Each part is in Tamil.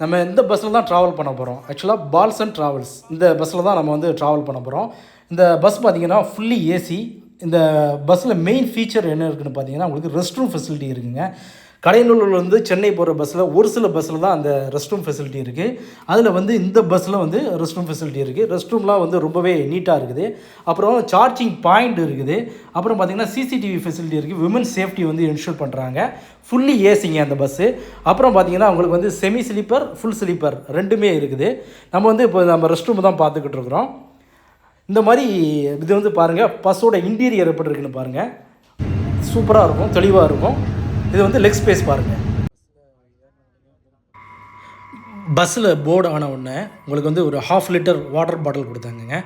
நம்ம இந்த பஸ்ஸில் தான் ட்ராவல் பண்ண போகிறோம். ஆக்சுவலாக பால்ஸ் அண்ட் ட்ராவல்ஸ் இந்த பஸ்ஸில் தான் நம்ம வந்து ட்ராவல் பண்ண போகிறோம். இந்த பஸ் பார்த்திங்கன்னா ஃபுல்லி ஏசி. இந்த பஸ்ஸில் மெயின் ஃபீச்சர் என்ன இருக்குதுன்னு பார்த்தீங்கன்னா உங்களுக்கு ரெஸ்ட் ரூம் ஃபெசிலிட்டி இருக்குதுங்க. கடையநல்லூர்லேருந்து சென்னை போகிற பஸ்ஸில் ஒரு சில பஸ்ஸில் தான் அந்த ரெஸ்ட் ரூம் ஃபெசிலிட்டி இருக்குது. அதில் வந்து இந்த பஸ்ஸில் வந்து ரெஸ்ட் ரூம் ஃபெசிலிட்டி இருக்குது. ரெஸ்ட் ரூம்லாம் வந்து ரொம்பவே நீட்டாக இருக்குது. அப்புறம் சார்ஜிங் பாயிண்ட் இருக்குது. அப்புறம் பார்த்திங்கன்னா சிசிடிவி ஃபெசிலிட்டி இருக்குது. விமன் சேஃப்டி வந்து என்ஷூர் பண்ணுறாங்க. ஃபுல்லி ஏசிங்க அந்த பஸ்ஸு. அப்புறம் பார்த்திங்கன்னா உங்களுக்கு வந்து செமி ஸ்லீப்பர், ஃபுல் ஸ்லீப்பர் ரெண்டுமே இருக்குது. நம்ம வந்து இப்போ நம்ம ரெஸ்ட் ரூம் தான் பார்த்துக்கிட்டு இருக்கிறோம். இந்த மாதிரி இது வந்து பாருங்கள், பஸ்ஸோட இன்டீரியர் எப்படி இருக்குன்னு பாருங்கள். சூப்பராக இருக்கும், தெளிவாக இருக்கும். இது வந்து லெக் ஸ்பேஸ் பாருங்கள். பஸ்ஸில் போர்டு ஆன உடனே உங்களுக்கு வந்து ஒரு 1/2 லிட்டர் வாட்டர் பாட்டில் கொடுத்தாங்கங்க.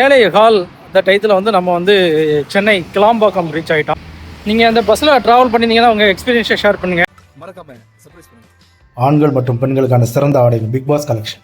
ஏழை கால் இந்த டயத்தில் வந்து நம்ம வந்து சென்னை கிளாம்பாக்கம் ரீச் ஆகிட்டோம். நீங்கள் அந்த பஸ்ஸில் ட்ராவல் பண்ணிங்கன்னா உங்கள் எக்ஸ்பீரியன்ஸை ஷேர் பண்ணுங்கள். மறக்காம சர்ப்ரைஸ் பண்ணுங்கள். ஆண்கள் மற்றும் பெண்களுக்கான சிறந்த ஆடைகள் பிக் பாஸ் கலெக்ஷன்.